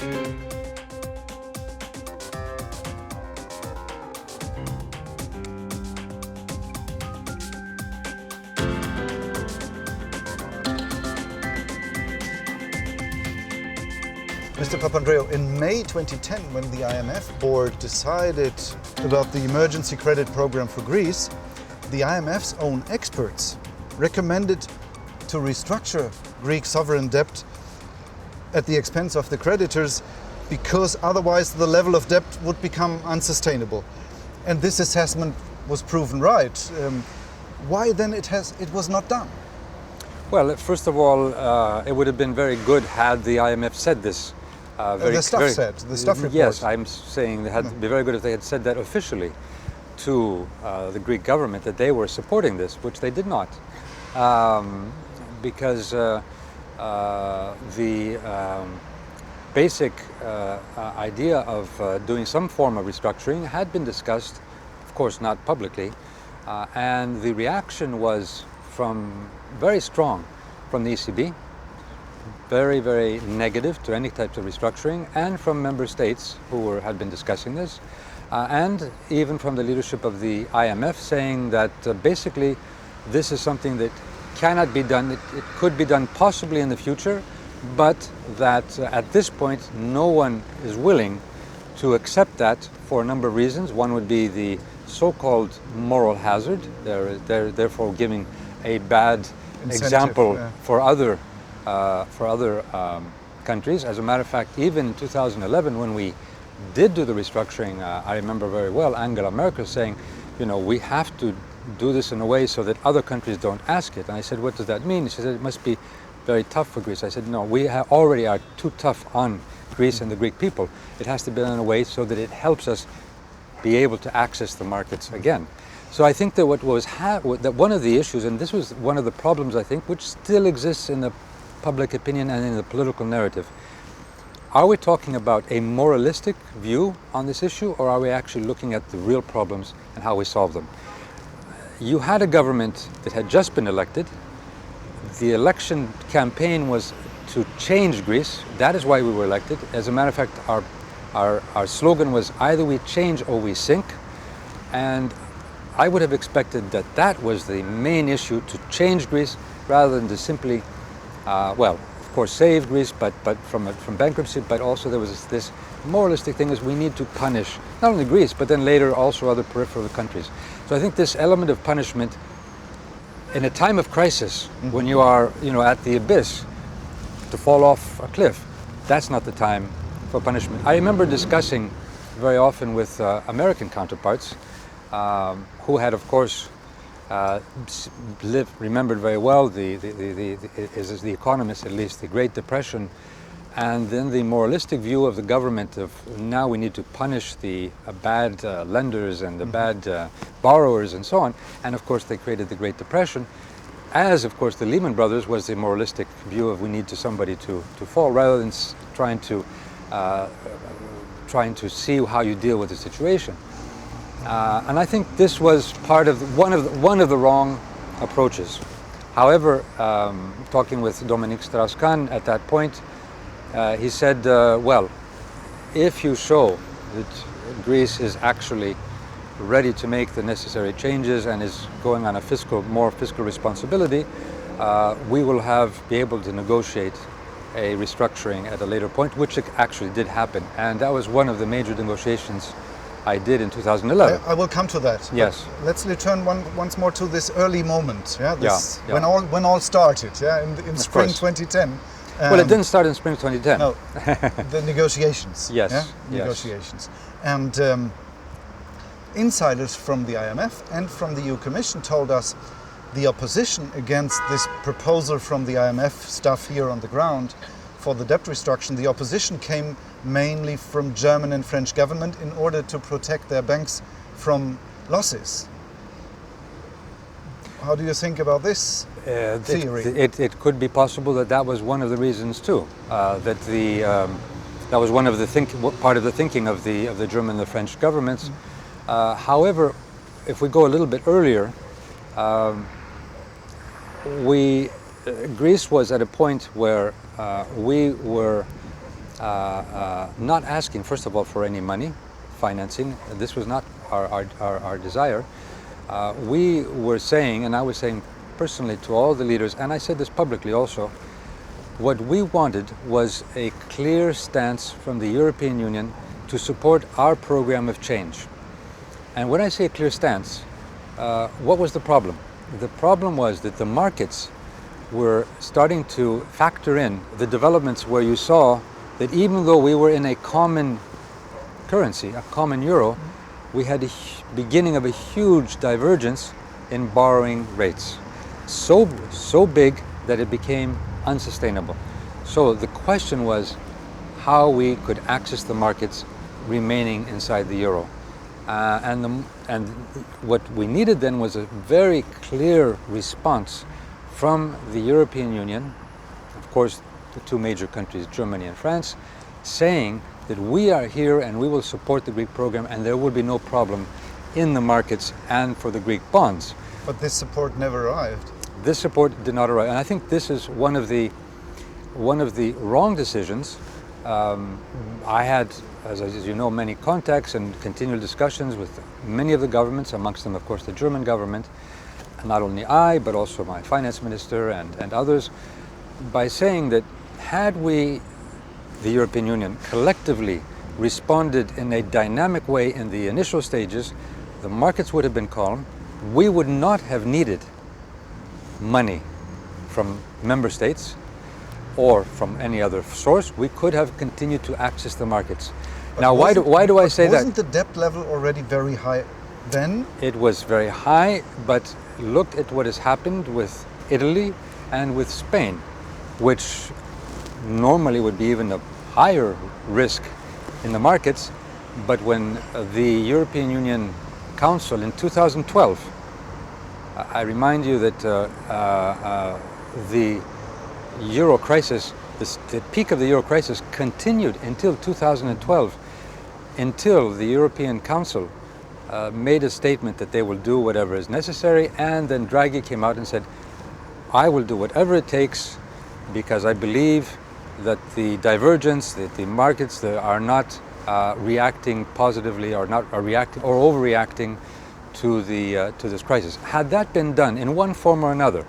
Mr. Papandreou, in May 2010, when the IMF board decided about the emergency credit program for Greece, the IMF's own experts recommended to restructure Greek sovereign debt at the expense of the creditors, because otherwise the level of debt would become unsustainable. And this assessment was proven right. Why then it was not done? Well, first of all, it would have been very good had the IMF said this. The staff report. Yes, I'm saying it would be very good if they had said that officially to the Greek government, that they were supporting this, which they did not. Because the basic idea of doing some form of restructuring had been discussed, of course not publicly, and the reaction was very strong from the ECB, very, very negative to any types of restructuring, and from member states who had been discussing this, and even from the leadership of the IMF, saying that basically this is something that cannot be done. It could be done possibly in the future, but that at this point no one is willing to accept that for a number of reasons. One would be the so-called moral hazard. They're therefore giving a bad example for other countries. As a matter of fact, even in 2011, when we did do the restructuring, I remember very well Angela Merkel saying, you know, we have to do this in a way so that other countries don't ask it. And I said, what does that mean? She said, it must be very tough for Greece. I said, no, we already are too tough on Greece and the Greek people. It has to be done in a way so that it helps us be able to access the markets again. So I think that that one of the issues, and this was one of the problems, I think, which still exists in the public opinion and in the political narrative. Are we talking about a moralistic view on this issue, or are we actually looking at the real problems and how we solve them? You had a government that had just been elected. The election campaign was to change Greece. That is why we were elected. As a matter of fact, our slogan was either we change or we sink. And I would have expected that that was the main issue, to change Greece rather than to simply, well, of course, save Greece, but from bankruptcy, but also there was this moralistic thing, is we need to punish not only Greece, but then later also other peripheral countries. So I think this element of punishment in a time of crisis, when you are, you know, at the abyss, to fall off a cliff, that's not the time for punishment. I remember discussing very often with American counterparts, who had, of course, remembered very well as the economists, at least, the Great Depression, and then the moralistic view of the government of now we need to punish the bad lenders and the bad borrowers and so on. And of course they created the Great Depression, as of course the Lehman Brothers was the moralistic view of we need somebody to fall, rather than trying to see how you deal with the situation. And I think this was part of one of the wrong approaches. However, talking with Dominique Strauss-Kahn at that point, he said, well, if you show that Greece is actually ready to make the necessary changes and is going on more fiscal responsibility, we will be able to negotiate a restructuring at a later point, which actually did happen. And that was one of the major negotiations I did in 2011. I will come to that. Yes. Let's return once more to this early moment. When all started. In spring 2010. Well, it didn't start in spring 2010. No, the negotiations. Yes. Yeah? Negotiations. And insiders from the IMF and from the EU Commission told us the opposition against this proposal from the IMF staff here on the ground for the debt restructuring, the opposition came mainly from German and French government in order to protect their banks from losses. How do you think about this theory? It could be possible that was one of the reasons too. That was one of the part of the thinking of the German and the French governments. However, if we go a little bit earlier, Greece was at a point where we were not asking, first of all, for any money, financing. This was not our desire. We were saying, and I was saying personally to all the leaders, and I said this publicly also, what we wanted was a clear stance from the European Union to support our program of change. And when I say a clear stance, what was the problem? The problem was that the markets were starting to factor in the developments where you saw that even though we were in a common currency, a common euro, we had a beginning of a huge divergence in borrowing rates. So big that it became unsustainable. So the question was how we could access the markets remaining inside the euro. And what we needed then was a very clear response from the European Union, of course the two major countries, Germany and France, saying that we are here and we will support the Greek program and there will be no problem in the markets and for the Greek bonds. But this support never arrived. This support did not arrive, and I think this is one of the wrong decisions. I had, as you know, many contacts and continual discussions with many of the governments, amongst them, of course, the German government, and not only I, but also my finance minister and others, by saying that had we, the European Union, collectively responded in a dynamic way in the initial stages, the markets would have been calm. We would not have needed money from member states or from any other source. We could have continued to access the markets. But now, why do I say that? Wasn't the debt level already very high then? It was very high, but look at what has happened with Italy and with Spain, which normally would be even a higher risk in the markets. But when the European Union Council in 2012, I remind you that the euro crisis, the peak of the euro crisis continued until 2012, until the European Council made a statement that they will do whatever is necessary, and then Draghi came out and said, I will do whatever it takes because I believe that the divergence, that the markets that are not reacting positively or are reacting or overreacting to this crisis. Had that been done in one form or another,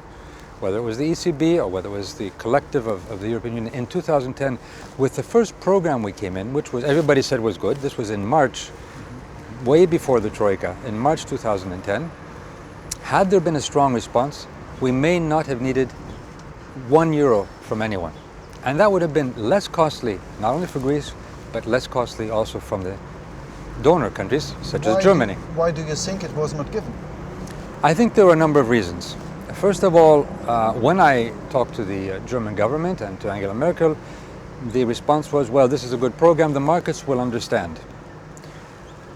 whether it was the ECB or whether it was the collective of the European Union in 2010, with the first program we came in, which was everybody said was good. This was in March, way before the Troika, in March 2010. Had there been a strong response, we may not have needed €1 from anyone. And that would have been less costly, not only for Greece, but less costly also from the donor countries, such as Germany. Why do you think it was not given? I think there were a number of reasons. First of all, when I talked to the German government and to Angela Merkel, the response was, well, this is a good program, the markets will understand.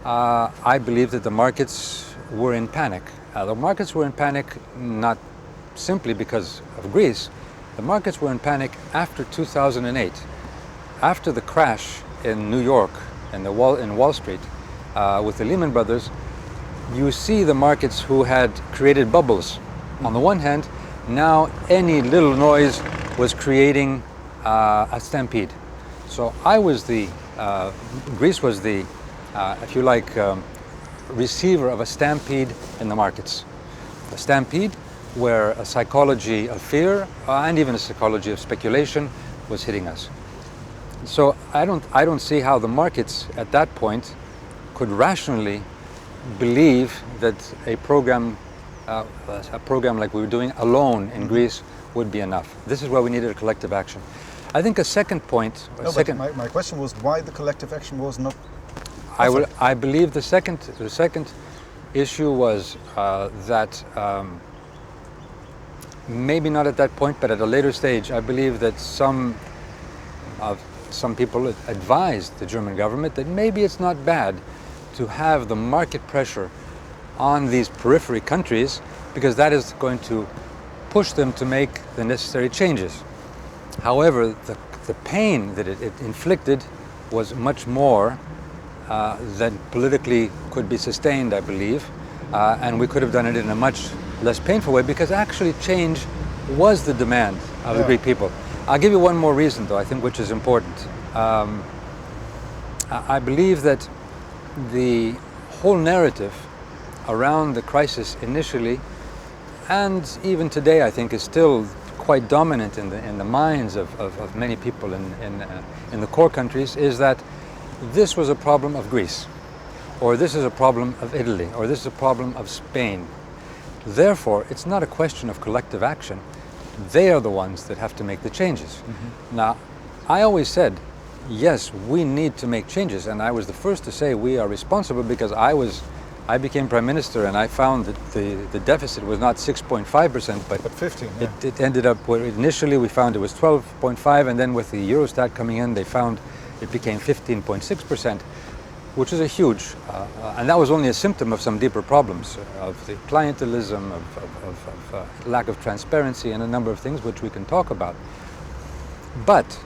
I believe that the markets were in panic. The markets were in panic not simply because of Greece. The markets were in panic after 2008, after the crash in New York and in Wall Street with the Lehman Brothers. You see the markets who had created bubbles. On the one hand, now any little noise was creating a stampede. So Greece was the, if you like, receiver of a stampede in the markets. A stampede where a psychology of fear and even a psychology of speculation was hitting us. So I don't see how the markets at that point could rationally believe that a program like we were doing alone in Greece would be enough. This is where we needed a collective action. I think a second point. My question was why the collective action was not. I believe the second issue was that maybe not at that point, but at a later stage, I believe that some people advised the German government that maybe it's not bad to have the market pressure on these periphery countries, because that is going to push them to make the necessary changes. However, the pain that it inflicted was much more than politically could be sustained, I believe, and we could have done it in a much less painful way, because actually change was the demand of the Greek people. I'll give you one more reason, though, I think, which is important. I believe that the whole narrative around the crisis initially, and even today I think, is still quite dominant in the minds of many people in the core countries, is that this was a problem of Greece, or this is a problem of Italy, or this is a problem of Spain. Therefore, it's not a question of collective action. They are the ones that have to make the changes. Mm-hmm. Now, I always said, yes, we need to make changes, and I was the first to say we are responsible, because I became Prime Minister and I found that the deficit was not 6.5%, but 15. Yeah. It ended up, initially we found it was 12.5, and then with the Eurostat coming in, they found it became 15.6%, which is a huge, and that was only a symptom of some deeper problems, of the clientelism, of lack of transparency, and a number of things which we can talk about. But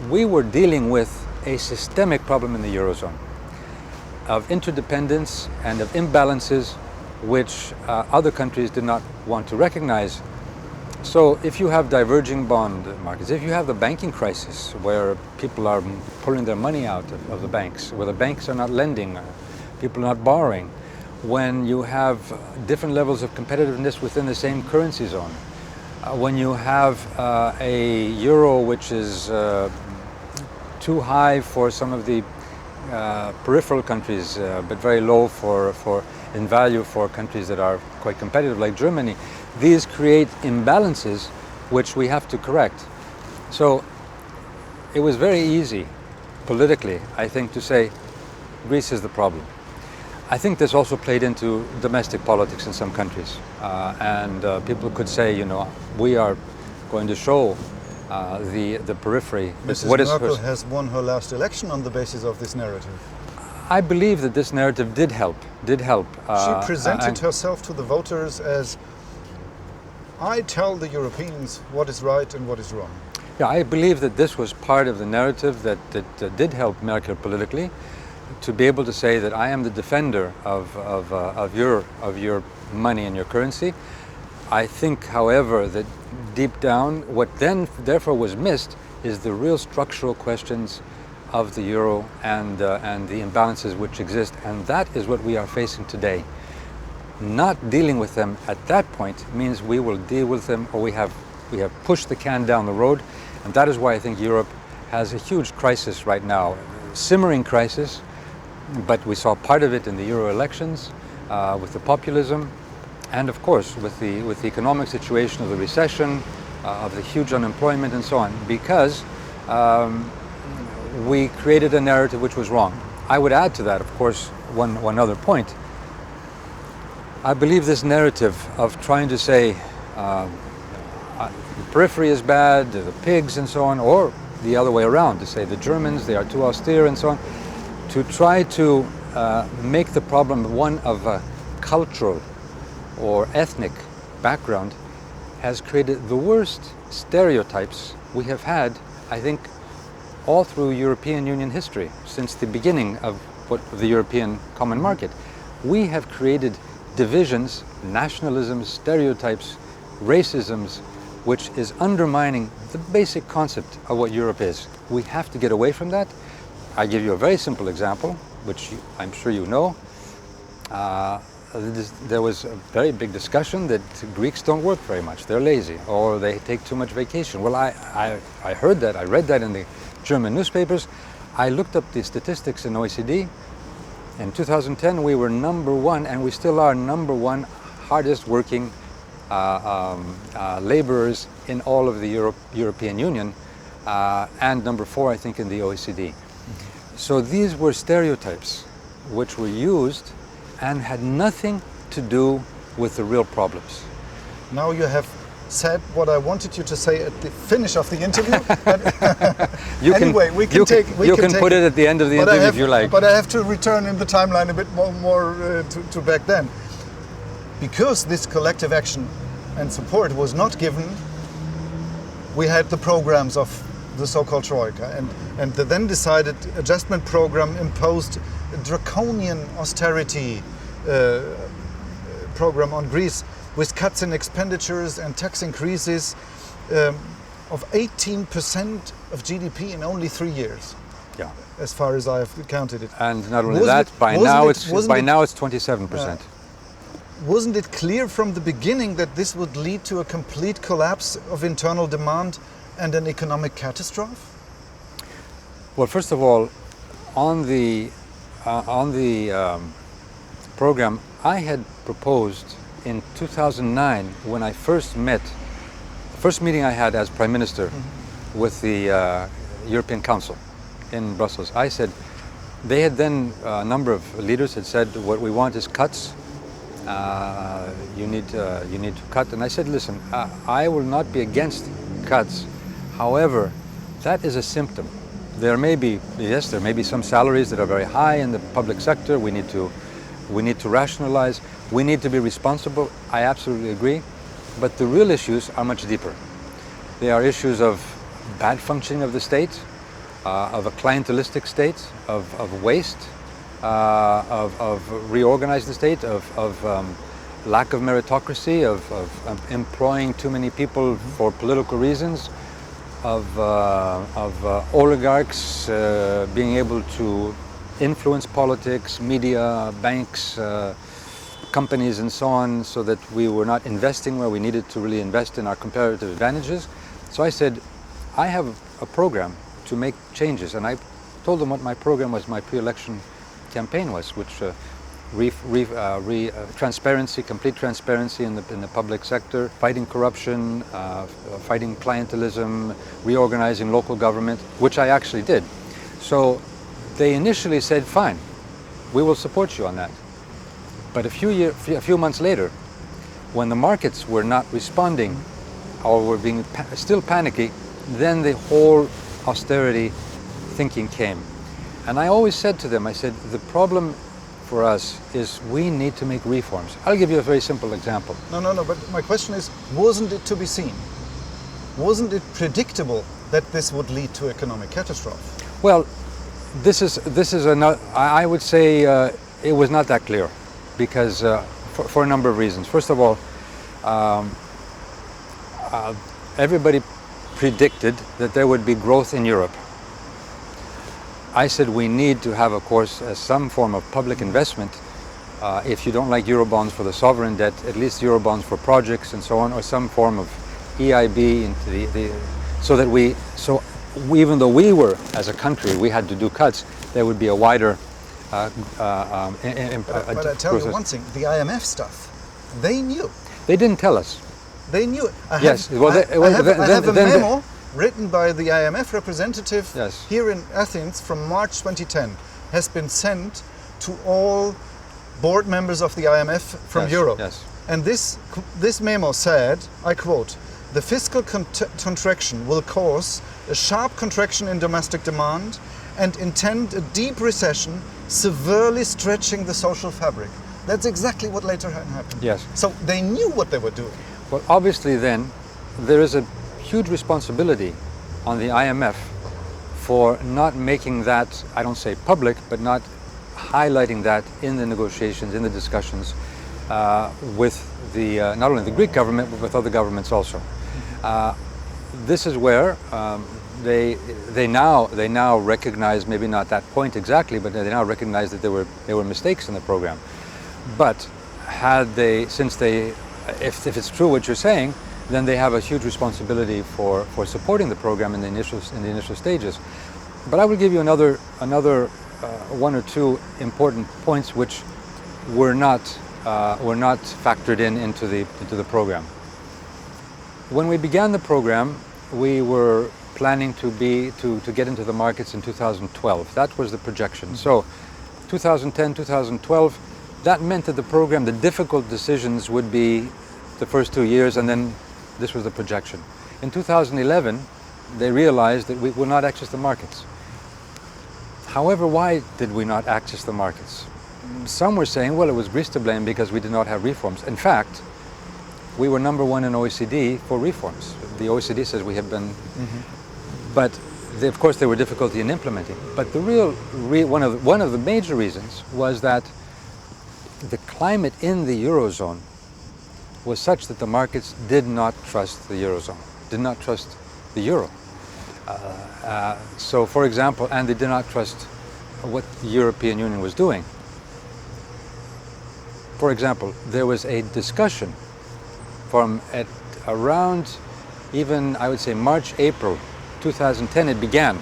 we were dealing with a systemic problem in the Eurozone of interdependence and of imbalances which other countries did not want to recognize. So if you have diverging bond markets, if you have the banking crisis where people are pulling their money out of the banks, where the banks are not lending, people are not borrowing, when you have different levels of competitiveness within the same currency zone, when you have a euro which is too high for some of the peripheral countries, but very low in value for countries that are quite competitive, like Germany, these create imbalances which we have to correct. So it was very easy politically, I think, to say Greece is the problem. I think this also played into domestic politics in some countries, and people could say, you know, we are going to show the periphery. Mrs. Merkel has won her last election on the basis of this narrative. I believe that this narrative did help. She presented herself to the voters as, I tell the Europeans what is right and what is wrong. Yeah, I believe that this was part of the narrative that did help Merkel politically, to be able to say that I am the defender of your money and your currency. I think, however, that deep down, what then therefore was missed is the real structural questions of the euro and the imbalances which exist, and that is what we are facing today. Not dealing with them at that point means we will deal with them, or we have pushed the can down the road, and that is why I think Europe has a huge crisis right now, simmering crisis, but we saw part of it in the euro elections with the populism, and of course with the economic situation of the recession, of the huge unemployment and so on, because we created a narrative which was wrong. I would add to that, of course, one other point. I believe this narrative of trying to say the periphery is bad, the pigs and so on, or the other way around, to say the Germans, they are too austere and so on, to try to make the problem one of a cultural or ethnic background, has created the worst stereotypes we have had, I think, all through European Union history, since the beginning of the European Common Market. We have created divisions, nationalisms, stereotypes, racisms, which is undermining the basic concept of what Europe is. We have to get away from that. I give you a very simple example, which I'm sure you know. There was a very big discussion that Greeks don't work very much, they're lazy, or they take too much vacation. Well, I heard that, I read that in the German newspapers. I looked up the statistics in OECD. In 2010 we were #1, and we still are #1 hardest working laborers in all of the European Union, and #4 I think in the OECD. So these were stereotypes which were used and had nothing to do with the real problems. Now you have said what I wanted you to say at the finish of the interview. Anyway, we can put it at the end of the interview if you like. But I have to return in the timeline a bit more to back then. Because this collective action and support was not given, we had the programs of the so-called Troika, and the then decided adjustment program imposed a draconian austerity program on Greece, with cuts in expenditures and tax increases of 18% of GDP in only 3 years. as far as I have counted it. And not only that, by now it's 27%. Wasn't it clear from the beginning that this would lead to a complete collapse of internal demand and an economic catastrophe? Well, first of all, on the program, I had proposed in 2009 when I first met, the first meeting I had as Prime Minister with the European Council in Brussels. I said, they had then, a number of leaders had said, what we want is cuts. You need to cut. And I said, listen, I will not be against cuts. However, that is a symptom. There may be some salaries that are very high in the public sector. We need to rationalize. We need to be responsible. I absolutely agree. But the real issues are much deeper. They are issues of bad functioning of the state, of a clientelistic state, of waste, of reorganizing the state, of lack of meritocracy, of employing too many people for political reasons, of oligarchs being able to influence politics, media, banks, companies and so on, so that we were not investing where we needed to really invest in our comparative advantages. So I said, I have a program to make changes, and I told them what my program was, my pre-election campaign was, which transparency, complete transparency in the public sector, fighting corruption, fighting clientelism, reorganizing local government, which I actually did. So they initially said, fine, we will support you on that. But a few months later, when the markets were not responding or were being still panicky, then the whole austerity thinking came. And I always said to them, I said, the problem for us is we need to make reforms. I'll give you a very simple example. No, but my question is, wasn't it to be seen? Wasn't it predictable that this would lead to economic catastrophe? Well, this is another, I would say it was not that clear, because for a number of reasons. First of all, everybody predicted that there would be growth in Europe. I said we need to have, of course, some form of public investment. If you don't like Eurobonds for the sovereign debt, at least Eurobonds for projects and so on, or some form of EIB into so even though we were, as a country, we had to do cuts, there would be a wider But I tell you one thing, the IMF stuff, they knew. They didn't tell us. They knew. I have a memo written by the IMF representative yes. here in Athens from March 2010, has been sent to all board members of the IMF from yes, Europe. Yes. And this memo said, I quote, the fiscal contraction will cause a sharp contraction in domestic demand and intend a deep recession, severely stretching the social fabric. That's exactly what later happened. Yes. So they knew what they were doing. Well, obviously then, there is a huge responsibility on the IMF for not making that, I don't say public, but not highlighting that in the negotiations, in the discussions with the, not only the Greek government, but with other governments also. This is where they now recognize, maybe not that point exactly, but they now recognize that there were mistakes in the program. But had they, if it's true what you're saying, then they have a huge responsibility for supporting the program in the initial stages. But I will give you another one or two important points which were not factored into the program. When we began the program, we were planning to get into the markets in 2012. That was the projection. So 2010, 2012, that meant that the program, the difficult decisions would be the first 2 years, and then this was the projection. In 2011, they realized that we would not access the markets. However, why did we not access the markets? Some were saying, well, it was Greece to blame because we did not have reforms. In fact, we were #1 in OECD for reforms. The OECD says we have been, but of course there were difficulty in implementing. But the one of the major reasons was that the climate in the Eurozone was such that the markets did not trust the Eurozone, did not trust the Euro. So for example, and they did not trust what the European Union was doing. For example, there was a discussion from at around even, I would say, March, April 2010 it began.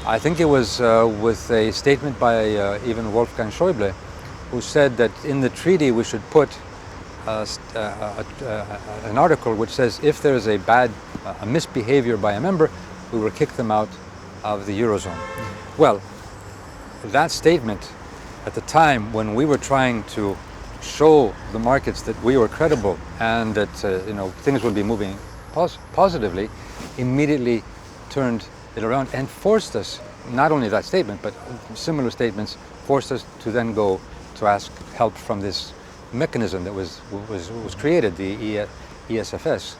I think it was with a statement by even Wolfgang Schäuble, who said that in the treaty we should put an article which says if there is a misbehavior by a member, we will kick them out of the Eurozone. Well, that statement at the time when we were trying to show the markets that we were credible and that things would be moving positively, immediately turned it around and forced us, not only that statement but similar statements, forced us to then go to ask help from this mechanism that was created, the ESFS.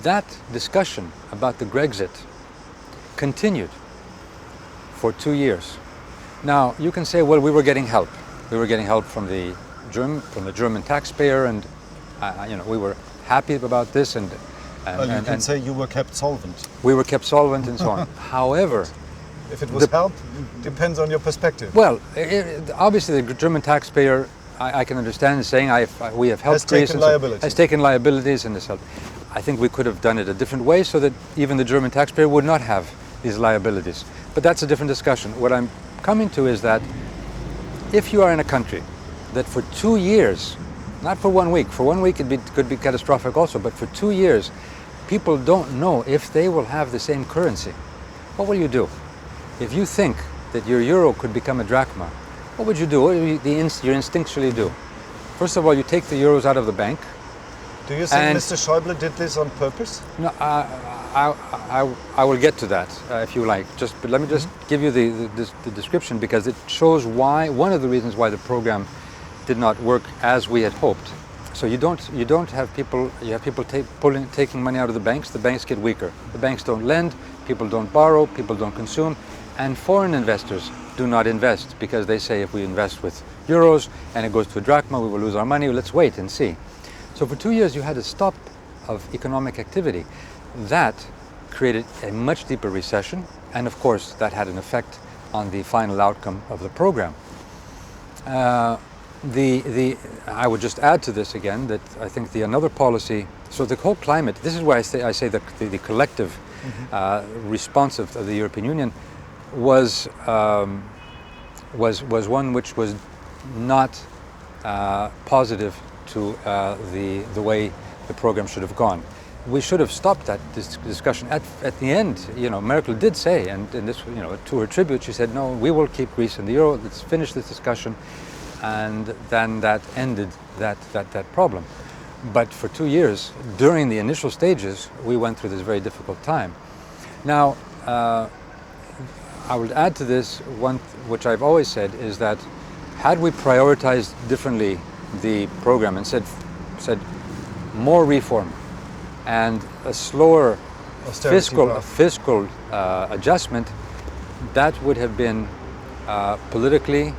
That discussion about the Grexit continued for 2 years. Now you can say, well, we were getting help. We were getting help from the German taxpayer, and we were happy about this. And you can say you were kept solvent. We were kept solvent and so on. However, if it was help, depends on your perspective. Well, obviously the German taxpayer, I can understand saying we have helped Greece. Has taken liabilities and this help. I think we could have done it a different way so that even the German taxpayer would not have these liabilities. But that's a different discussion. What I'm coming to is that if you are in a country that for 2 years, not for 1 week, for 1 week it could be catastrophic also, but for 2 years, people don't know if they will have the same currency, what will you do? If you think that your euro could become a drachma, what would you do? What do you instinctually do? First of all, you take the euros out of the bank. Do you think Mr. Schäuble did this on purpose? No, I will get to that if you like. But let me just give you the description, because it shows one of the reasons why the program did not work as we had hoped. So you don't have people. You have people taking money out of the banks. The banks get weaker. The banks don't lend. People don't borrow. People don't consume, and foreign investors do not invest because they say if we invest with euros and it goes to a drachma, we will lose our money. Let's wait and see. So for 2 years you had a stop of economic activity. That created a much deeper recession, and of course that had an effect on the final outcome of the program. I would just add to this again that I think another policy. So the whole climate. This is why I say that the collective response of the European Union was one which was not positive to the way the program should have gone. We should have stopped that discussion at the end. Merkel did say, and this, to her tribute, she said, "No, we will keep Greece in the euro. Let's finish this discussion," and then that ended that problem. But for 2 years, during the initial stages, we went through this very difficult time. Now, I would add to this one, which I've always said, is that had we prioritized differently the program and said more reform and a slower fiscal adjustment, that would have been politically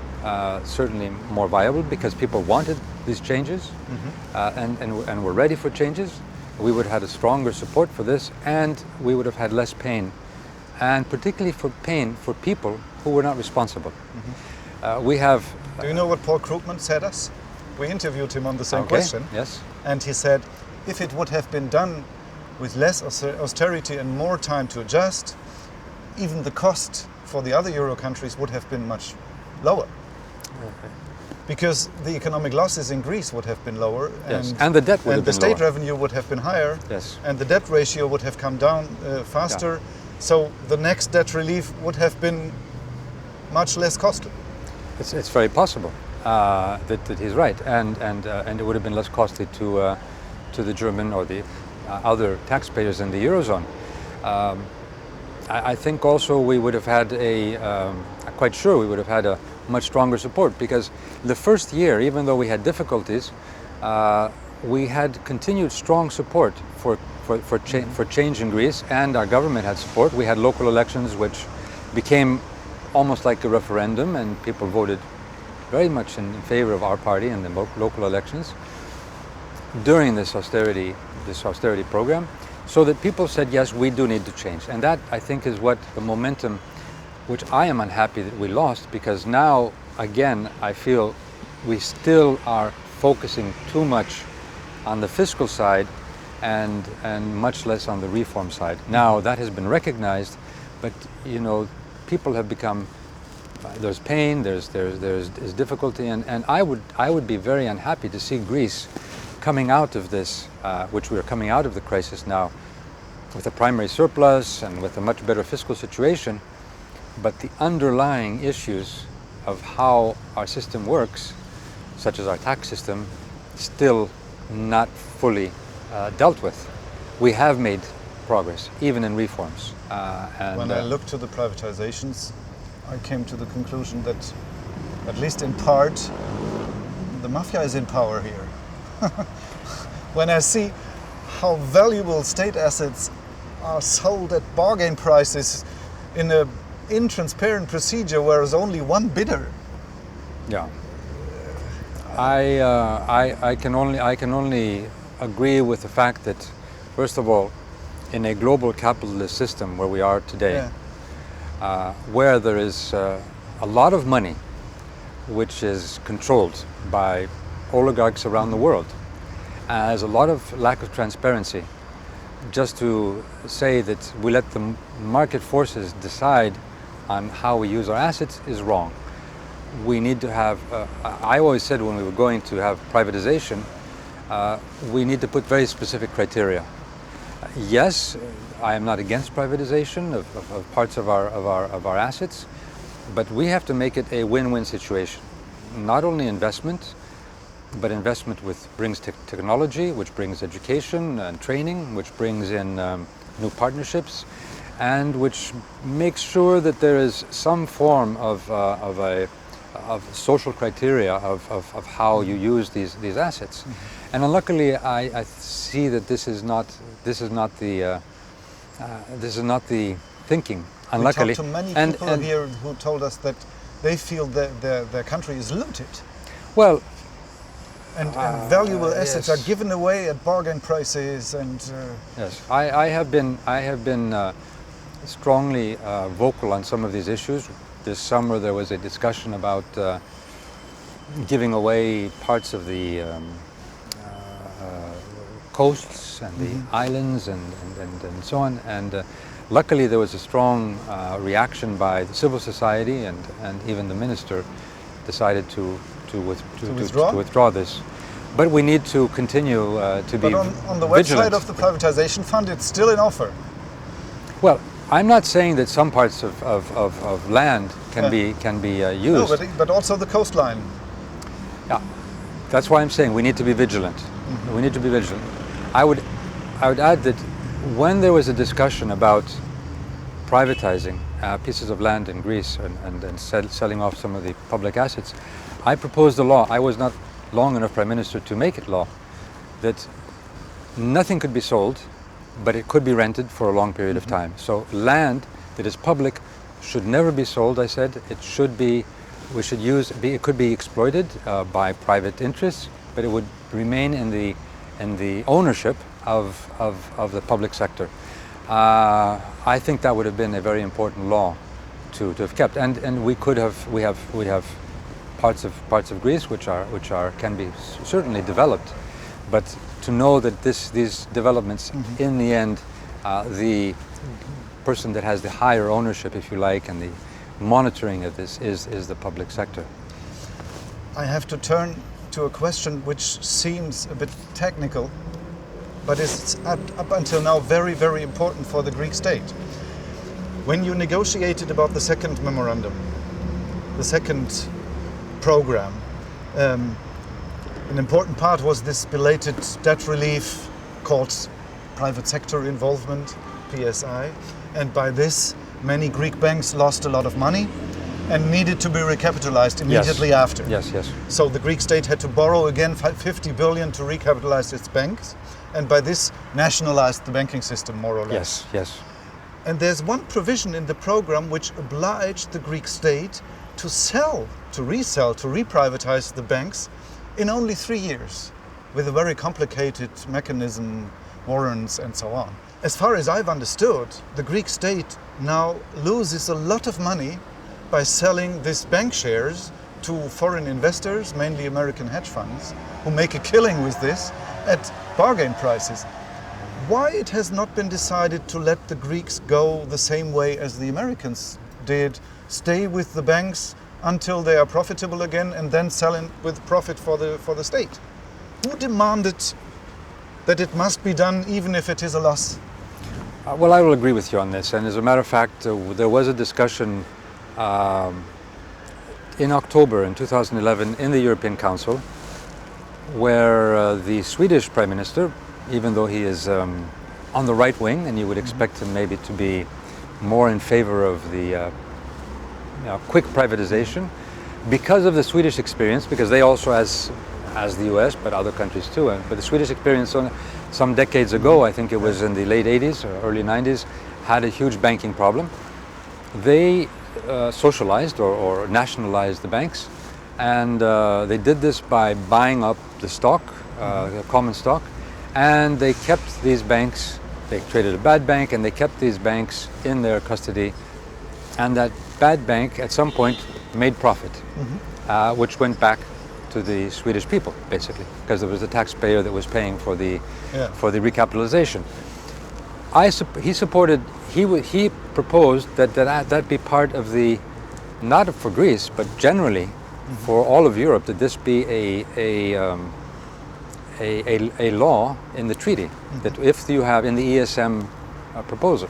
certainly more viable, because people wanted these changes and were ready for changes. We would have had a stronger support for this, and we would have had less pain, and particularly for pain for people who were not responsible. We have. Do you know what Paul Krugman said us? We interviewed him on the same question. Yes. And he said, if it would have been done with less austerity and more time to adjust, even the cost for the other Euro countries would have been much lower. Okay. Because the economic losses in Greece would have been lower, and the debt would have been lower. And the state revenue would have been higher, and the debt ratio would have come down faster. Yeah. So the next debt relief would have been much less costly. It's very possible that he's right, and it would have been less costly to the German or the other taxpayers in the Eurozone. I think also we would have had I'm quite sure we would have had a much stronger support, because the first year, even though we had difficulties, we had continued strong support for change in Greece, and our government had support. We had local elections which became almost like a referendum, and people voted very much in favor of our party in the local elections during this austerity program. So that people said, yes, we do need to change. And that, I think, is what the momentum, which I am unhappy that we lost, because now, again, I feel we still are focusing too much on the fiscal side and much less on the reform side. Now, that has been recognized, but, you know, people have become, there's pain, there's difficulty, and I would be very unhappy to see Greece coming out of this, which we are coming out of the crisis now, with a primary surplus and with a much better fiscal situation, but the underlying issues of how our system works, such as our tax system, still not fully dealt with. We have made progress, even in reforms. When I looked to the privatizations, I came to the conclusion that, at least in part, the mafia is in power here. When I see how valuable state assets are sold at bargain prices in an intransparent procedure where there's only one bidder. Yeah. I can only agree with the fact that, first of all, in a global capitalist system where we are today, where there is a lot of money which is controlled by oligarchs around the world, as a lot of lack of transparency, just to say that we let the market forces decide on how we use our assets is wrong. We need to have, I always said when we were going to have privatization, we need to put very specific criteria. Yes, I am not against privatization of parts of our assets, but we have to make it a win-win situation. Not only investment, but investment brings technology, which brings education and training, which brings in new partnerships, and which makes sure that there is some form of social criteria of how you use these assets. Mm-hmm. And unluckily, I see that this is not the thinking. Unluckily, we talked to many people here who told us that they feel that their country is looted. Well, and valuable assets are given away at bargain prices. And yes, I have been strongly vocal on some of these issues. This summer there was a discussion about giving away parts of the coasts and the islands and so on. And luckily there was a strong reaction by the civil society, and even the minister decided to withdraw this. But we need to continue to be vigilant. But on the website of the privatization fund, it's still in offer. Well, I'm not saying that some parts of land can be used. No, but also the coastline. Yeah, that's why I'm saying we need to be vigilant. Mm-hmm. We need to be vigilant. I would add that when there was a discussion about privatizing pieces of land in Greece and selling off some of the public assets, I proposed a law. I was not long enough Prime Minister to make it law, that nothing could be sold, but it could be rented for a long period of time. So land that is public should never be sold, I said. It should be, it could be exploited by private interests, but it would remain in the ownership of the public sector. I think that would have been a very important law to have kept, and we have parts of Greece which can be certainly developed, but to know that these developments, in the end, the person that has the higher ownership, if you like, and the monitoring of this is the public sector. I have to turn to a question which seems a bit technical, but is up until now very, very important for the Greek state. When you negotiated about the second memorandum, the second program, an important part was this belated debt relief called private sector involvement, PSI, and by this many Greek banks lost a lot of money and needed to be recapitalized immediately after. Yes. So the Greek state had to borrow again 50 billion to recapitalize its banks, and by this nationalized the banking system more or less. Yes. And there's one provision in the program which obliged the Greek state to resell, to reprivatize the banks in only 3 years, with a very complicated mechanism, warrants and so on. as far as I've understood, the Greek state now loses a lot of money by selling these bank shares to foreign investors, mainly American hedge funds, who make a killing with this at bargain prices. Why it has not been decided to let the Greeks go the same way as the Americans did, stay with the banks until they are profitable again and then sell it with profit for the state? Who demanded that it must be done even if it is a loss? Well, I will agree with you on this. And as a matter of fact, there was a discussion in October in 2011 in the European Council where the Swedish Prime Minister, even though he is on the right wing and you would expect him maybe to be more in favor of the quick privatization, because of the Swedish experience, because they also, as the US, but other countries too, but the Swedish experience some decades ago, I think it was in the late 80s or early 90s, had a huge banking problem. They socialized or nationalized the banks, and they did this by buying up the stock, the common stock, and they kept these banks, they created a bad bank and they kept these banks in their custody, and that bad bank at some point made profit, which went back to the Swedish people, basically, because there was a taxpayer that was paying for the recapitalization. He proposed that be part of the, not for Greece, but generally for all of Europe, that this be a law in the treaty, that if you have in the ESM proposal.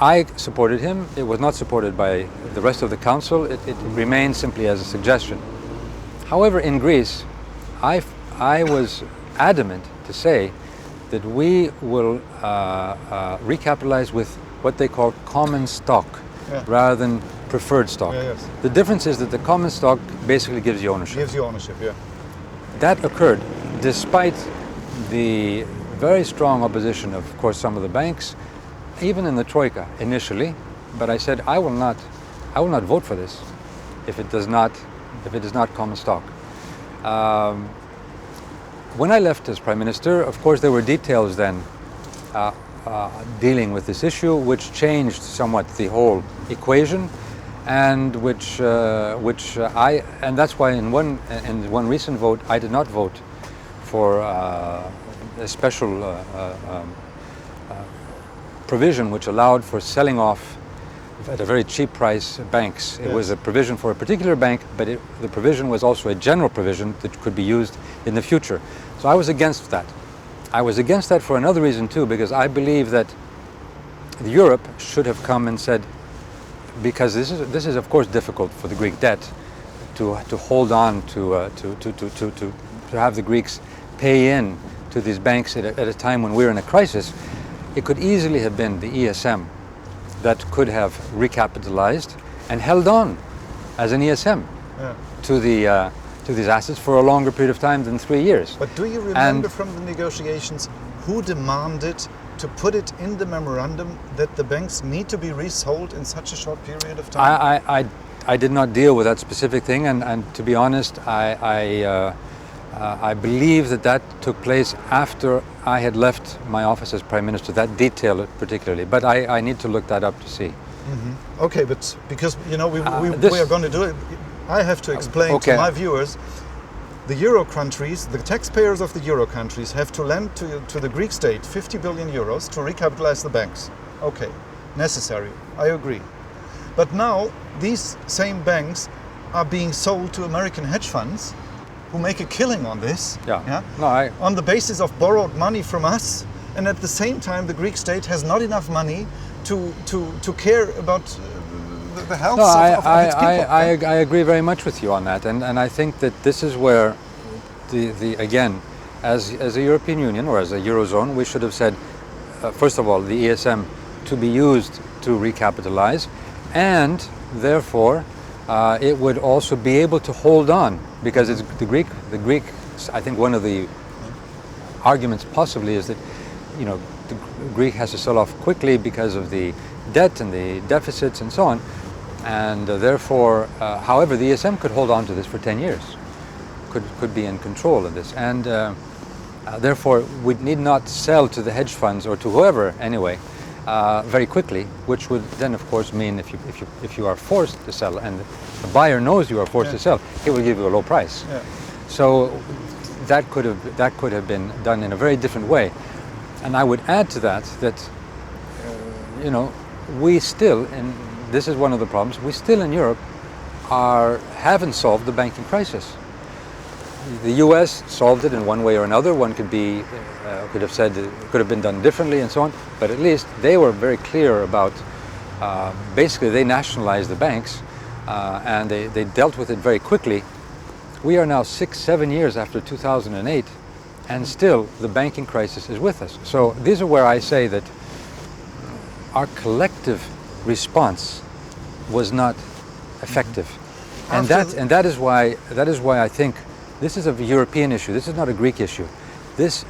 I supported him. It was not supported by the rest of the council. It remained simply as a suggestion. However, in Greece, I was adamant to say that we will recapitalize with what they call common stock rather than preferred stock. The difference is that the common stock basically gives you ownership. Gives you ownership, yeah. That occurred despite the very strong opposition of course, some of the banks, even in the Troika initially. But I said I will not vote for this if it is not common stock. When I left as Prime Minister, of course, there were details then dealing with this issue, which changed somewhat the whole equation, and and that's why in one recent vote I did not vote for a special provision which allowed for selling off at a very cheap price banks. It was a provision for a particular bank, but the provision was also a general provision that could be used in the future. So I was against that. I was against that for another reason too, because I believe that Europe should have come and said, because this is of course difficult for the Greek debt to hold on to have the Greeks pay in to these banks at a time when we're in a crisis. It could easily have been the ESM that could have recapitalized and held on as an ESM to these assets for a longer period of time than 3 years. But do you remember from the negotiations who demanded to put it in the memorandum that the banks need to be resold in such a short period of time? I did not deal with that specific thing, and to be honest, I believe that took place after I had left my office as Prime Minister, that detail particularly, but I need to look that up to see. Okay, but because we are going to do it, I have to explain to my viewers, the Euro countries, the taxpayers of the Euro countries have to lend to the Greek state 50 billion euros to recapitalize the banks. Okay, necessary, I agree. But now these same banks are being sold to American hedge funds who make a killing on this, on the basis of borrowed money from us, and at the same time the Greek state has not enough money to care about the health of its people. I agree very much with you on that, and I think that this is where again, as a European Union or as a Eurozone, we should have said, first of all, the ESM to be used to recapitalize, and therefore it would also be able to hold on, because it's the Greek. I think one of the arguments possibly is that the Greek has to sell off quickly because of the debt and the deficits and so on, and therefore, however, the ESM could hold on to this for 10 years, could be in control of this, and Therefore, we need not sell to the hedge funds or to whoever anyway very quickly, which would then, of course, mean if you are forced to sell and the buyer knows you are forced to sell, he will give you a low price. Yeah. So that could have been done in a very different way. And I would add to that you know, we still, and this is one of the problems, we still in Europe haven't solved the banking crisis. The US solved it in one way or another. One could have said it could have been done differently and so on, but at least they were very clear about, basically they nationalized the banks and they dealt with it very quickly. We are now 6-7 years after 2008 and still the banking crisis is with us. So these are where I say that our collective response was not effective. And that is why I think this is a European issue. This is not a Greek issue. This,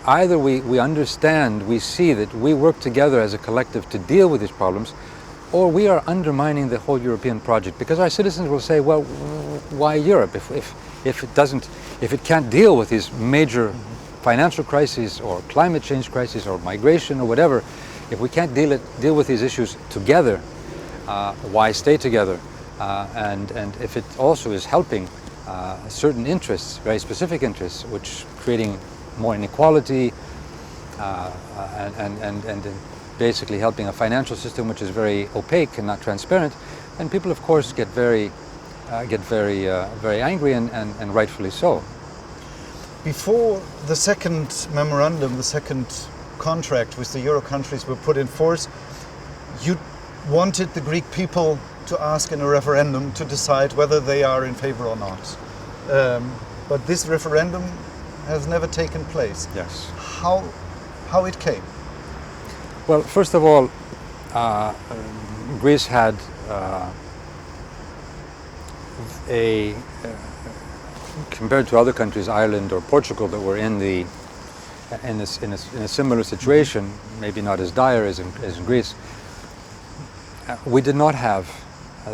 either we understand, we see that we work together as a collective to deal with these problems, or we are undermining the whole European project. Because our citizens will say, well, why Europe? If it can't deal with these major financial crises or climate change crises or migration or whatever, if we can't deal with these issues together, why stay together? And if it also is helping certain interests, very specific interests, which creating more inequality and basically helping a financial system which is very opaque and not transparent, and people of course get very angry and rightfully so. Before the second memorandum, the second contract with the Euro countries were put in force, you wanted the Greek people to ask in a referendum to decide whether they are in favor or not. But this referendum has never taken place. Yes. How it came? Well, first of all, Greece had compared to other countries, Ireland or Portugal, that were in a similar situation, maybe not as dire as in Greece, we did not have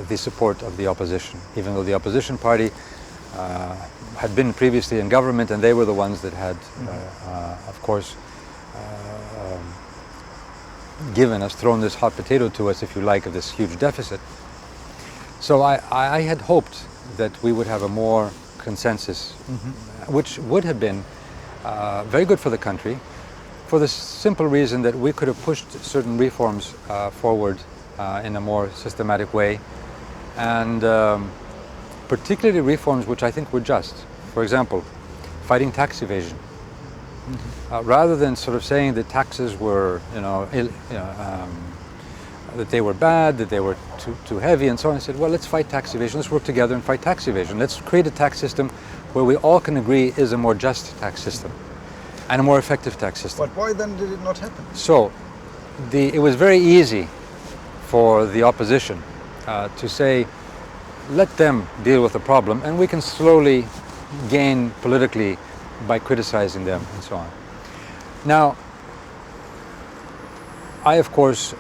the support of the opposition, even though the opposition party had been previously in government, and they were the ones that had, of course, thrown this hot potato to us, if you like, of this huge deficit. So I had hoped that we would have a more consensus, which would have been very good for the country, for the simple reason that we could have pushed certain reforms forward in a more systematic way, and particularly reforms which I think were just. For example, fighting tax evasion. Rather than sort of saying that taxes were, that they were bad, that they were too heavy and so on, I said, well, let's fight tax evasion. Let's work together and fight tax evasion. Let's create a tax system where we all can agree is a more just tax system and a more effective tax system. But why then did it not happen? So, it was very easy for the opposition to say, let them deal with the problem and we can slowly gain politically by criticizing them and so on. Now, I of course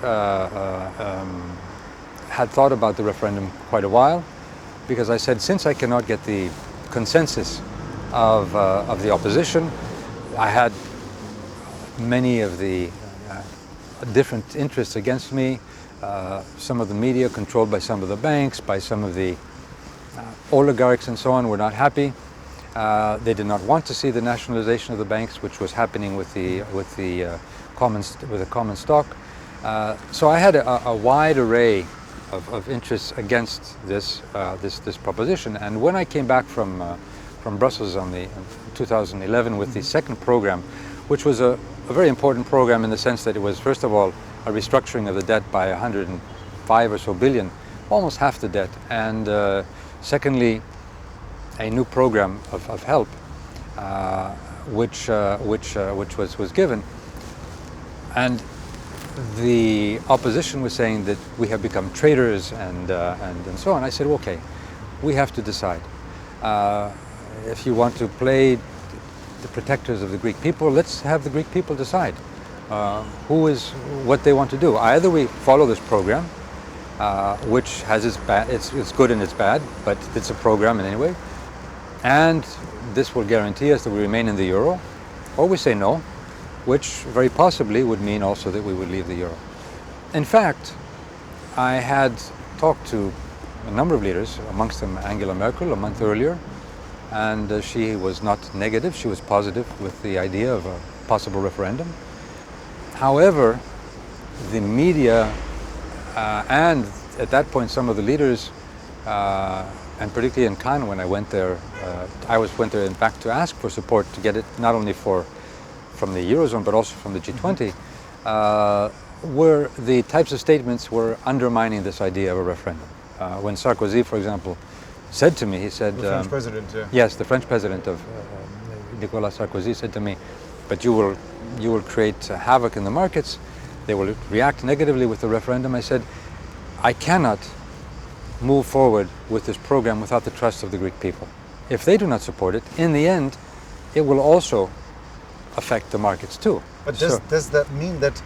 had thought about the referendum quite a while, because I said, since I cannot get the consensus of the opposition, I had many of the different interests against me, some of the media controlled by some of the banks, by some of the oligarchs and so on, were not happy. They did not want to see the nationalization of the banks, which was happening with the common stock. So I had a wide array of interests against this proposition. And when I came back from Brussels in 2011 with the second program, which was a very important program in the sense that it was, first of all, a restructuring of the debt by 105 or so billion, almost half the debt, and secondly, a new program of help, which was given, and the opposition was saying that we have become traitors and so on. I said, okay, we have to decide. If you want to play the protectors of the Greek people, let's have the Greek people decide what they want to do. Either we follow this program, which has it's good and it's bad, but it's a program in any way, and this will guarantee us that we remain in the euro, or we say no, which very possibly would mean also that we would leave the euro. In fact, I had talked to a number of leaders, amongst them Angela Merkel a month earlier, and she was not negative, she was positive with the idea of a possible referendum. However, the media and at that point some of the leaders, and particularly in Cannes when I went there, went there in fact to ask for support to get it not only from the Eurozone but also from the G20, where the types of statements were undermining this idea of a referendum. When Sarkozy, for example, said to me, he said... The French president, yeah. Yes, the French president of Nicolas Sarkozy said to me, but you will create havoc in the markets, they will react negatively with the referendum. I said, I cannot move forward with this program without the trust of the Greek people. If they do not support it, in the end, it will also affect the markets too. But does that mean that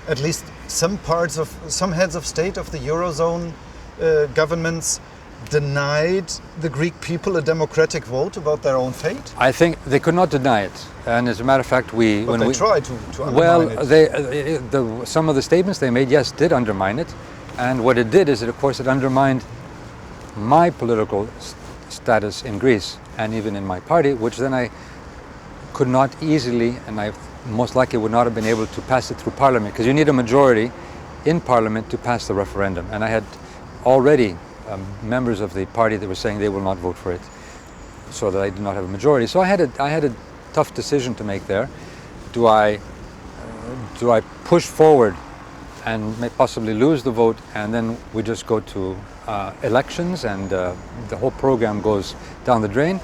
at least some heads of state of the Eurozone governments denied the Greek people a democratic vote about their own fate? I think they could not deny it, and as a matter of fact, they tried to undermine it. Some of the statements they made, yes, did undermine it, and what it did is, of course, it undermined my political status in Greece and even in my party, which then I could not easily, and I most likely would not have been able to pass it through Parliament, because you need a majority in Parliament to pass the referendum, and I had already members of the party that were saying they will not vote for it, so that I did not have a majority. So I had a tough decision to make there. Do I push forward and may possibly lose the vote, and then we just go to elections and the whole program goes down the drain?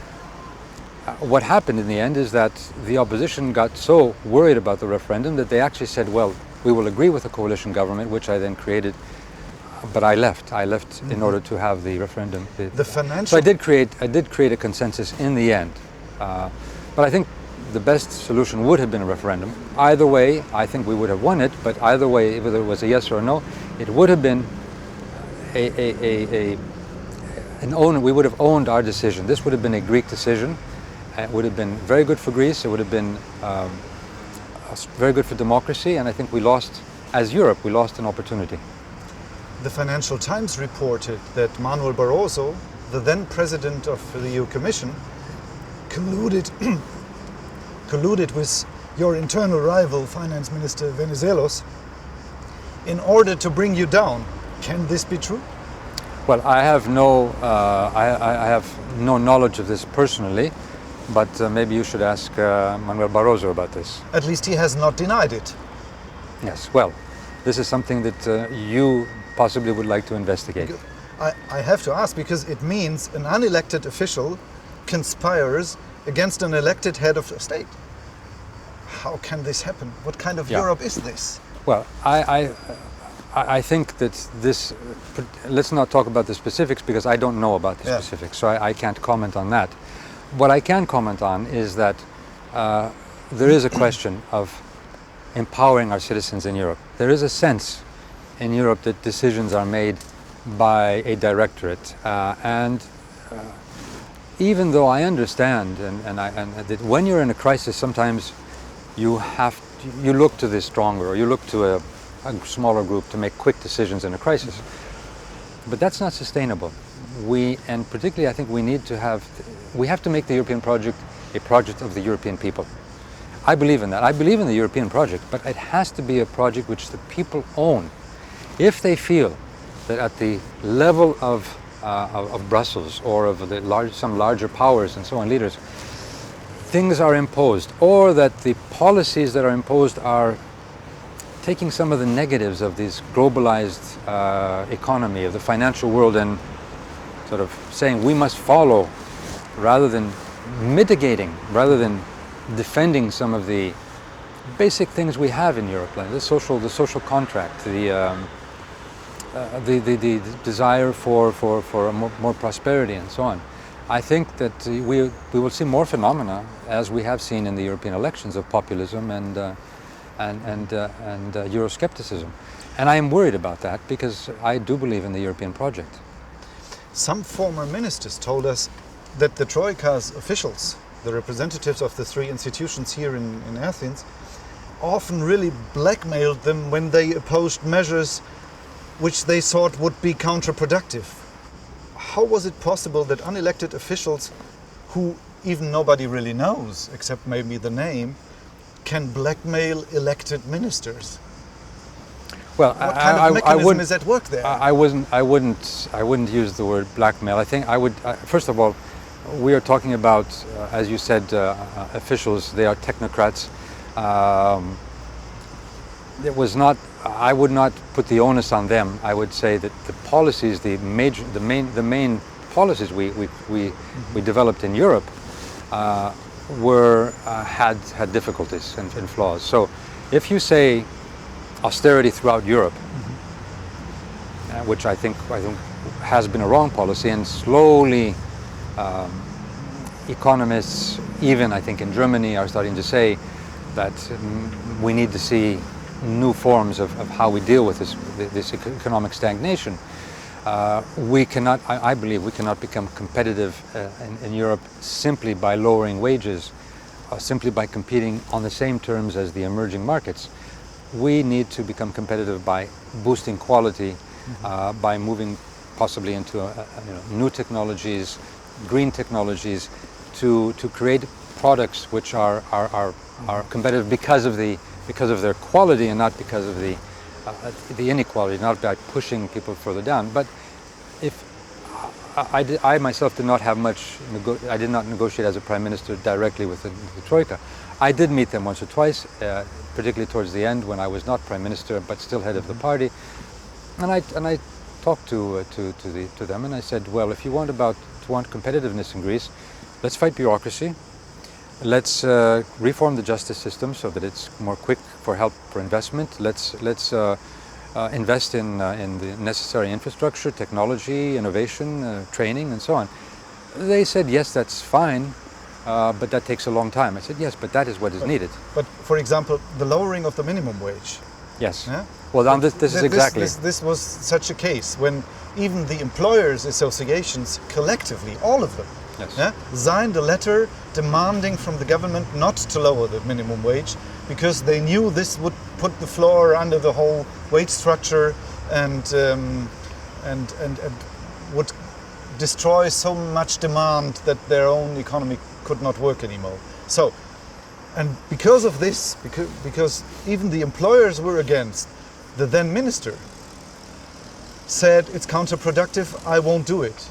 What happened in the end is that the opposition got so worried about the referendum that they actually said, well, we will agree with the coalition government, which I then created. But I left in order to have the referendum. So I did create a consensus in the end. But I think the best solution would have been a referendum. Either way, I think we would have won it, but either way, whether it was a yes or a no, it would have been we would have owned our decision. This would have been a Greek decision. It would have been very good for Greece. It would have been very good for democracy, and I think we lost, as Europe, we lost an opportunity. The Financial Times reported that Manuel Barroso, the then president of the EU Commission, colluded with your internal rival, Finance Minister Venizelos, in order to bring you down. Can this be true? Well, I have no knowledge of this personally, but maybe you should ask Manuel Barroso about this. At least he has not denied it. Yes, well, this is something that you possibly would like to investigate. I have to ask, because it means an unelected official conspires against an elected head of state. How can this happen? What kind of Europe is this? Well, I think that this, let's not talk about the specifics because I don't know about the specifics, so I can't comment on that. What I can comment on is that there is a question of empowering our citizens in Europe. There is a sense in Europe that decisions are made by a directorate, and even though I understand and that when you're in a crisis, sometimes you look to the stronger, or you look to a smaller group to make quick decisions in a crisis. But that's not sustainable. And particularly I think we have to make the European project a project of the European people. I believe in that. I believe in the European project, but it has to be a project which the people own. If they feel that at the level of Brussels or of some larger powers and so on, leaders, things are imposed, or that the policies that are imposed are taking some of the negatives of this globalized economy, of the financial world, and sort of saying we must follow, rather than mitigating, rather than defending some of the basic things we have in Europe, like the social contract, the desire for more prosperity and so on. I think that we will see more phenomena, as we have seen in the European elections, of populism and Euroscepticism. And I am worried about that because I do believe in the European project. Some former ministers told us that the Troika's officials the representatives of the three institutions here in Athens, often really blackmailed them when they opposed measures which they thought would be counterproductive. How was it possible that unelected officials, who even nobody really knows, except maybe the name, can blackmail elected ministers? Well, what kind of mechanism is at work there? I wouldn't use the word blackmail. I think I would. First of all, we are talking about, as you said, officials. They are technocrats. It was not. I would not put the onus on them. I would say that the policies, the main policies we developed in Europe, had difficulties and flaws. So, if you say austerity throughout Europe, which I think has been a wrong policy, and slowly economists, even I think in Germany, are starting to say that we need to see new forms of how we deal with this economic stagnation. We cannot, I believe, we cannot become competitive in Europe simply by lowering wages, simply by competing on the same terms as the emerging markets. We need to become competitive by boosting quality, by moving possibly into new technologies, green technologies, to create products which are competitive because of their quality and not because of the inequality, not by pushing people further down. But if I myself did not have much, I did not negotiate as a prime minister directly with the Troika. I did meet them once or twice, particularly towards the end when I was not prime minister but still head of the party, and I talked to them, and I said, well, if you want competitiveness in Greece, let's fight bureaucracy. Let's reform the justice system so that it's more quick for help for investment. Let's invest in the necessary infrastructure, technology, innovation, training, and so on. They said, yes, that's fine, but that takes a long time. I said, yes, but that is what is needed. But for example, the lowering of the minimum wage. Yes. Yeah? Well, this is exactly. This was such a case when even the employers' associations collectively, all of them, Yes. signed a letter demanding from the government not to lower the minimum wage because they knew this would put the floor under the whole wage structure and would destroy so much demand that their own economy could not work anymore. So, and because of this, because even the employers were against, the then minister said it's counterproductive, I won't do it.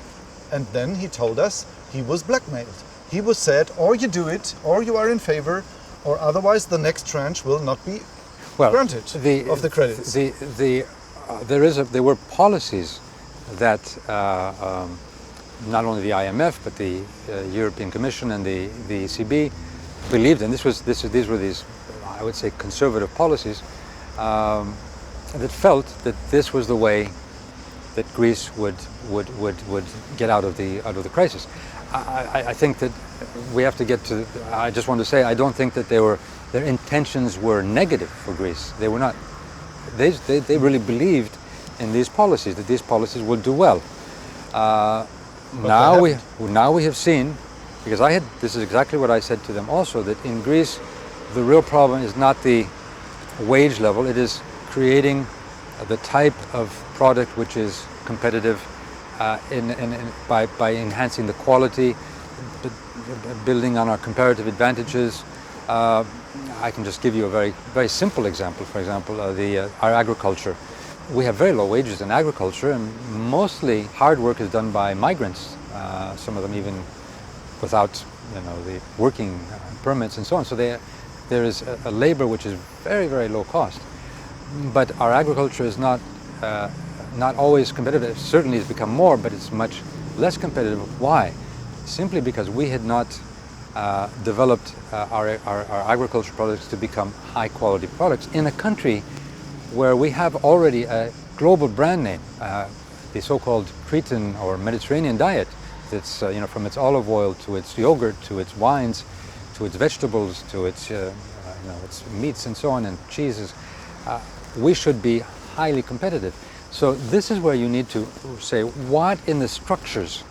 And then he told us he was blackmailed. He was said, or you do it, or you are in favor, or otherwise the next tranche will not be granted of the credits. There were policies that not only the IMF but the European Commission and the ECB believed in. These were I would say conservative policies that felt that this was the way that Greece would get out of the crisis. I think that we have to get to. I just want to say I don't think that their intentions were negative for Greece. They were not. They really believed in these policies, that these policies would do well. Now we have seen, because this is exactly what I said to them also, that in Greece the real problem is not the wage level, it is creating the type of product which is competitive by enhancing the quality, building on our comparative advantages. I can just give you a very simple example. For example, our agriculture. We have very low wages in agriculture, and mostly hard work is done by migrants. Some of them even without, the working permits and so on. So there is a labor which is very, very low cost. But our agriculture is not always competitive. It certainly has become more, but it's much less competitive. Why? Simply because we had not developed our agriculture products to become high quality products in a country where we have already a global brand name, the so-called Cretan or Mediterranean diet. That's from its olive oil to its yogurt to its wines, to its vegetables, to its its meats and so on, and cheeses. We should be highly competitive. So this is where you need to say, what in the structures,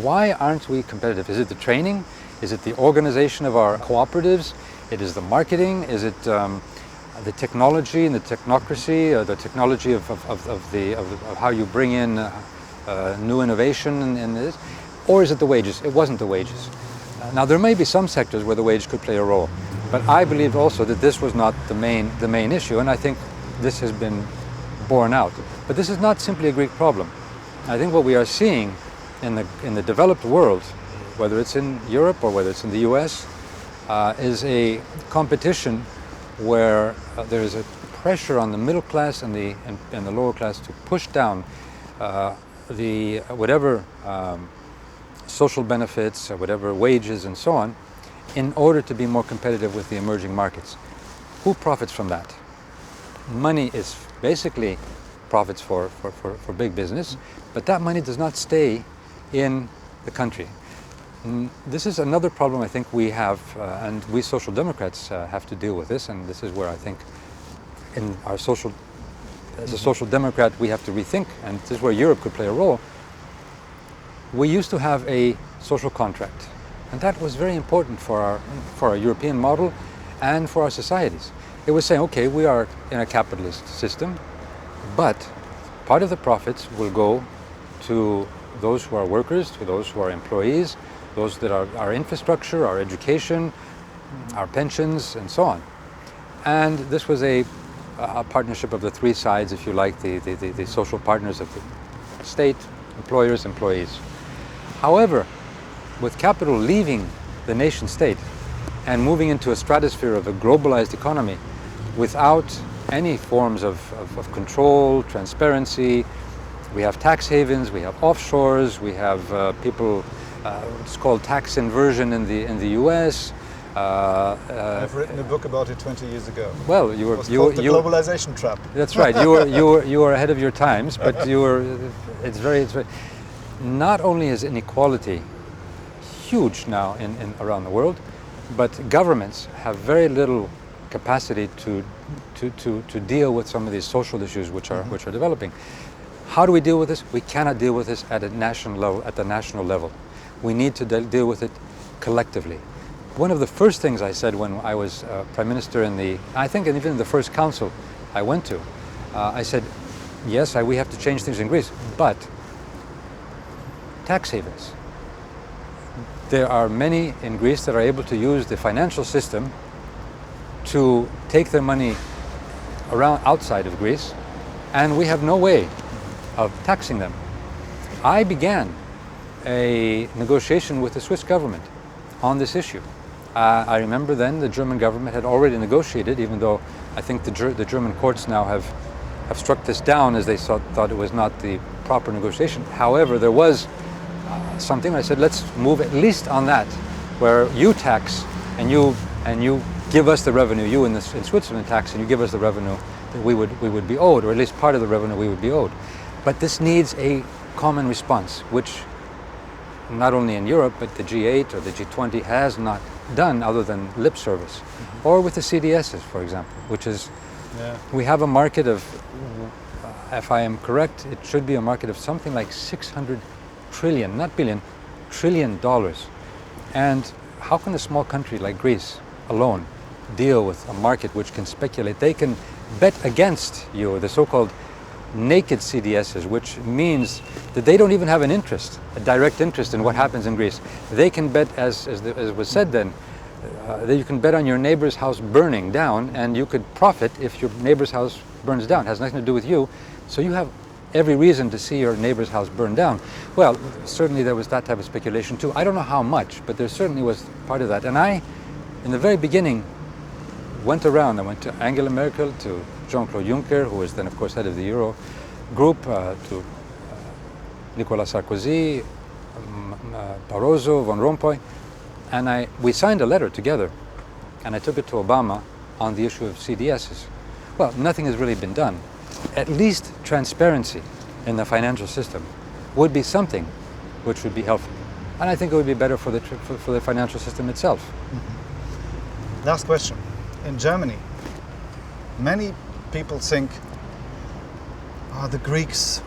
why aren't we competitive? Is it the training? Is it the organization of our cooperatives? It is the marketing? Is it the technology and the technocracy, the technology of how you bring in new innovation in this? Or is it the wages? It wasn't the wages. Now there may be some sectors where the wage could play a role, but I believe also that this was not the main issue, and I think this has been borne out. But this is not simply a Greek problem. I think what we are seeing in the developed world, whether it's in Europe or whether it's in the US, is a competition where there is a pressure on the middle class and the lower class to push down the whatever social benefits, or whatever wages and so on, in order to be more competitive with the emerging markets. Who profits from that? Money is basically profits for big business, but that money does not stay in the country. This is another problem I think we have, and we Social Democrats have to deal with this, and this is where I think in our as a Social Democrat we have to rethink, and this is where Europe could play a role. We used to have a social contract, and that was very important for our European model and for our societies. It was saying, okay, we are in a capitalist system, but part of the profits will go to those who are workers, to those who are employees, those that are our infrastructure, our education, our pensions, and so on. And this was a partnership of the three sides, if you like, the social partners of the state, employers, employees. However, with capital leaving the nation state and moving into a stratosphere of a globalized economy without any forms of control, transparency, we have tax havens, we have offshores, we have people, it's called tax inversion in the US. I've written a book about it 20 years ago. Well, you were the globalization trap. That's right. You were ahead of your times, but it's very. Not only is inequality huge now around the world, but governments have very little capacity to deal with some of these social issues which are developing. How do we deal with this? We cannot deal with this at the national level. We need to deal with it collectively. One of the first things I said when I was Prime Minister I think even in the first council I went to, I said, yes, we have to change things in Greece, but tax havens. There are many in Greece that are able to use the financial system to take their money outside of Greece, and we have no way of taxing them. I began a negotiation with the Swiss government on this issue. I remember then the German government had already negotiated, even though I think the German courts now have struck this down as they thought it was not the proper negotiation. However, there was something. I said, let's move at least on that, where you tax and you give us the revenue. You in Switzerland tax and you give us the revenue that we would be owed, or at least part of the revenue we would be owed. But this needs a common response, which not only in Europe, but the G8 or the G20 has not done other than lip service. Or with the CDSs, for example, which is, we have a market of, if I am correct, it should be a market of something like 600 trillion, not billion, trillion dollars. And how can a small country like Greece alone deal with a market which can speculate? They can bet against you, the so-called naked CDSs, which means that they don't even have an interest, a direct interest in what happens in Greece. They can bet, as was said then, that you can bet on your neighbor's house burning down, and you could profit if your neighbor's house burns down. It has nothing to do with you. So you have every reason to see your neighbor's house burn down. Well, certainly there was that type of speculation too. I don't know how much, but there certainly was part of that. And I, in the very beginning, went around. I went to Angela Merkel, to Jean-Claude Juncker, who was then, of course, head of the Euro group, to Nicolas Sarkozy, Barroso, Van Rompuy, and we signed a letter together, and I took it to Obama on the issue of CDSs. Well, nothing has really been done. At least transparency in the financial system would be something which would be helpful, and I think it would be better for the financial system itself. Mm-hmm. Last question. In Germany, many people think, the Greeks,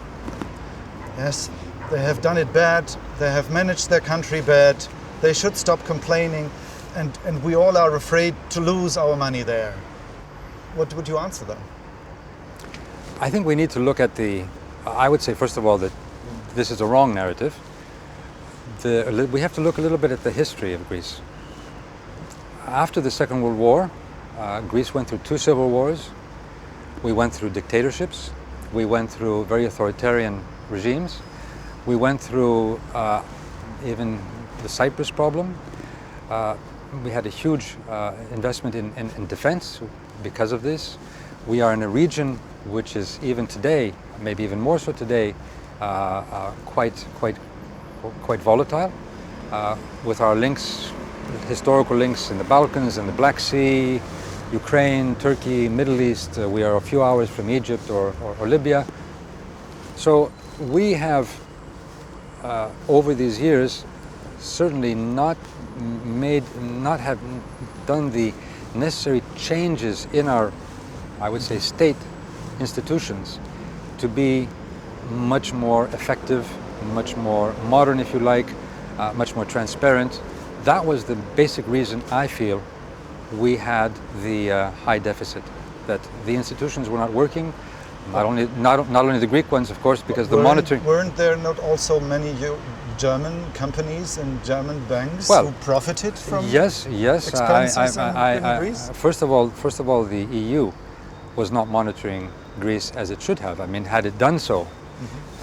yes, they have done it bad, they have managed their country bad, they should stop complaining, and we all are afraid to lose our money there. What would you answer them? I think we need to look at I would say first of all that this is a wrong narrative. We have to look a little bit at the history of Greece. After the Second World War, Greece went through 2 civil wars. We went through dictatorships. We went through very authoritarian regimes. We went through even the Cyprus problem. We had a huge investment in defense because of this. We are in a region which is even today, maybe even more so today, quite volatile, with our links, historical links in the Balkans and the Black Sea, Ukraine, Turkey, Middle East. We are a few hours from Egypt or Libya. So we have, over these years, certainly not have done the necessary changes in our, I would say, state institutions to be much more effective, much more modern, if you like, much more transparent. That was the basic reason I feel we had the high deficit, that the institutions were not working. Not only the Greek ones, of course, because the monitoring. Weren't there not also many German companies and German banks who profited from expenses in Greece? First of all, the EU was not monitoring Greece as it should have. I mean, had it done so,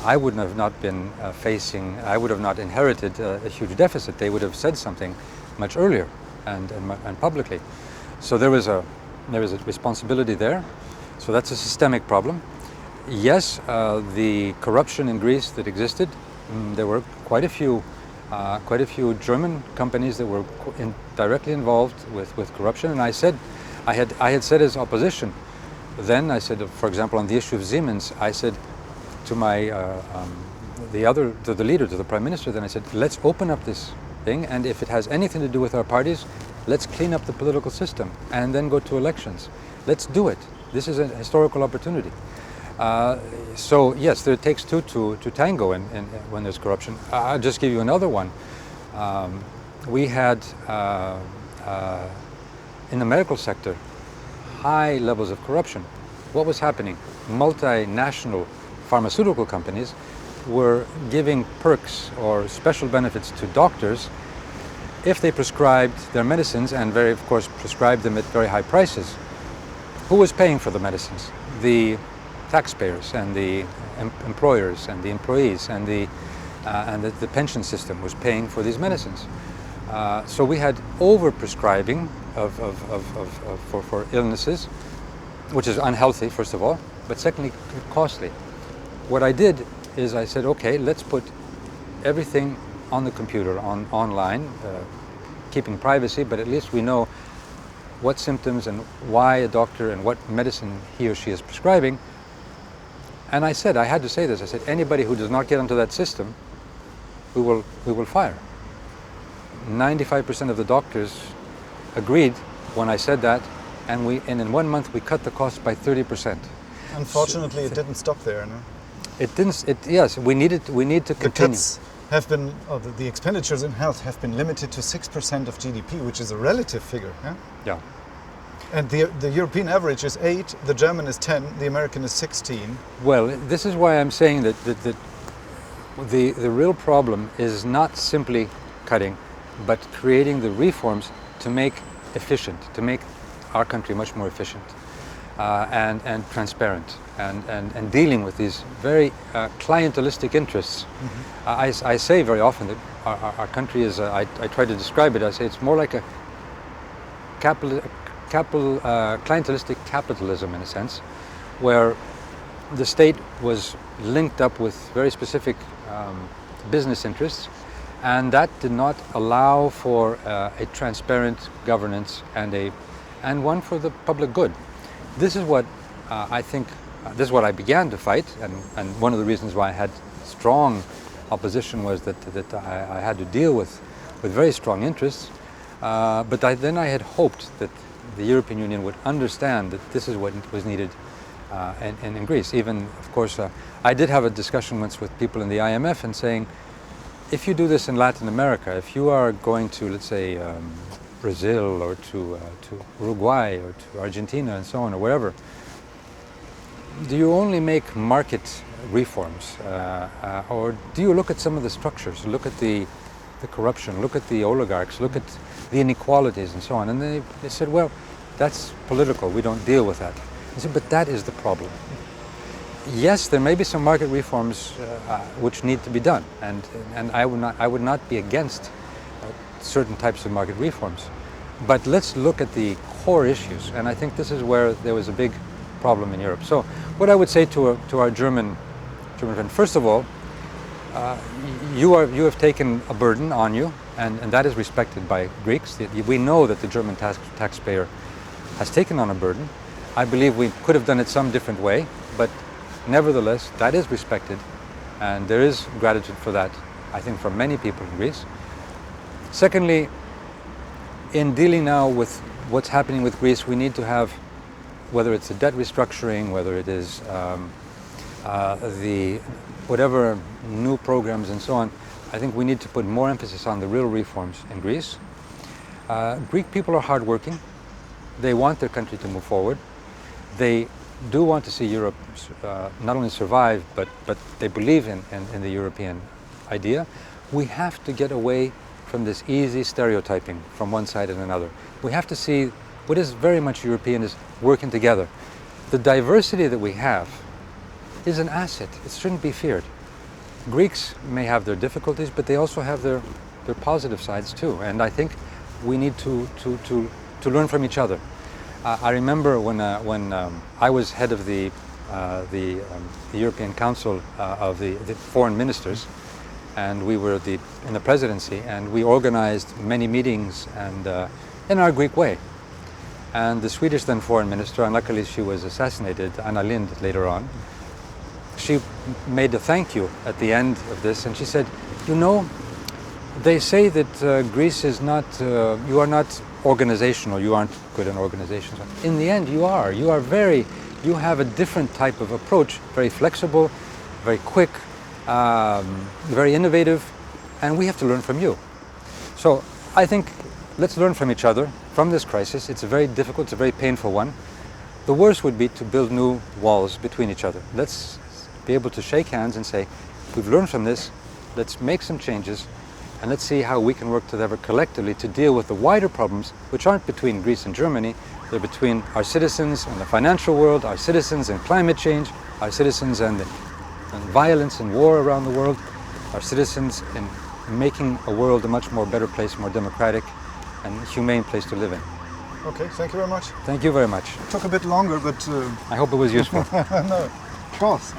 I would have not been I would have not inherited a huge deficit. They would have said something much earlier and publicly. So there was a responsibility there. So that's a systemic problem. Yes, the corruption in Greece that existed, there were quite a few German companies that were directly involved with corruption. And I had said as opposition, then I said, for example, on the issue of Siemens, I said to the leader, to the Prime Minister, then I said, let's open up this thing, and if it has anything to do with our parties, let's clean up the political system and then go to elections. Let's do it. This is a historical opportunity. So yes, there takes two to tango when there's corruption. I'll just give you another one. We had, in the medical sector, high levels of corruption. What was happening? Multinational pharmaceutical companies were giving perks or special benefits to doctors if they prescribed their medicines, and of course prescribed them at very high prices. Who was paying for the medicines? The taxpayers and the employers and the employees and the pension system was paying for these medicines. So we had over-prescribing for illnesses, which is unhealthy, first of all, but secondly, costly. What I did is I said, okay, let's put everything on the computer, online, keeping privacy, but at least we know what symptoms and why a doctor and what medicine he or she is prescribing. And I said, I had to say this, I said, anybody who does not get into that system, we will fire. 95% of the doctors agreed when I said that, and in 1 month we cut the cost by 30%. Unfortunately, it didn't stop there, no? It didn't. Yes, we need to continue. The cuts have been, the expenditures in health have been limited to 6% of GDP, which is a relative figure. Yeah. Yeah. And the European average is 8, the German is 10, the American is 16. Well, this is why I'm saying that the real problem is not simply cutting, but creating the reforms to make our country much more efficient and transparent and dealing with these very clientelistic interests. I say very often that our country is, I try to describe it, I say it's more like a clientelistic capitalism in a sense, where the state was linked up with very specific business interests, and that did not allow for a transparent governance and one for the public good. This is what I think, this is what I began to fight, and one of the reasons why I had strong opposition was that I had to deal with very strong interests. But then I had hoped that the European Union would understand that this is what was needed in Greece. Even, of course, I did have a discussion once with people in the IMF and saying, if you do this in Latin America, if you are going to, let's say, Brazil or to Uruguay or to Argentina and so on or wherever, do you only make market reforms or do you look at some of the structures, look at the corruption, look at the oligarchs, look at the inequalities and so on? And they said, well, that's political, we don't deal with that. I said, but that is the problem. Yes, there may be some market reforms which need to be done, and I would not be against certain types of market reforms. But let's look at the core issues, and I think this is where there was a big problem in Europe. So what I would say to our German friend, first of all, you have taken a burden on you, and that is respected by Greeks. We know that the German taxpayer has taken on a burden. I believe we could have done it some different way, but nevertheless, that is respected, and there is gratitude for that, I think, from many people in Greece. Secondly, in dealing now with what's happening with Greece, we need to have, whether it's a debt restructuring, whether it is the whatever new programs and so on, I think we need to put more emphasis on the real reforms in Greece. Greek people are hardworking. They want their country to move forward. They do want to see Europe not only survive, but they believe in the European idea. We have to get away from this easy stereotyping from one side and another. We have to see what is very much European is working together. The diversity that we have is an asset. It shouldn't be feared. Greeks may have their difficulties, but they also have their positive sides too. And I think we need to learn from each other. I remember when I was head of the European Council of the foreign ministers, and we were in the presidency, and we organized many meetings and in our Greek way. And the Swedish then foreign minister, and luckily she was assassinated, Anna Lindh, later on, she made a thank you at the end of this, and she said, you know, they say that Greece is not, you are not organizational, you aren't good in organizations. In the end, you are. You have a different type of approach, very flexible, very quick, very innovative, and we have to learn from you. So I think let's learn from each other, from this crisis. It's a very difficult, it's a very painful one. The worst would be to build new walls between each other. Let's be able to shake hands and say, we've learned from this, let's make some changes, and let's see how we can work together collectively to deal with the wider problems, which aren't between Greece and Germany, they're between our citizens and the financial world, our citizens and climate change, our citizens and violence and war around the world, our citizens in making a world a much more better place, more democratic and humane place to live in. Okay, thank you very much. Thank you very much. It took a bit longer, but... I hope it was useful. No, of course.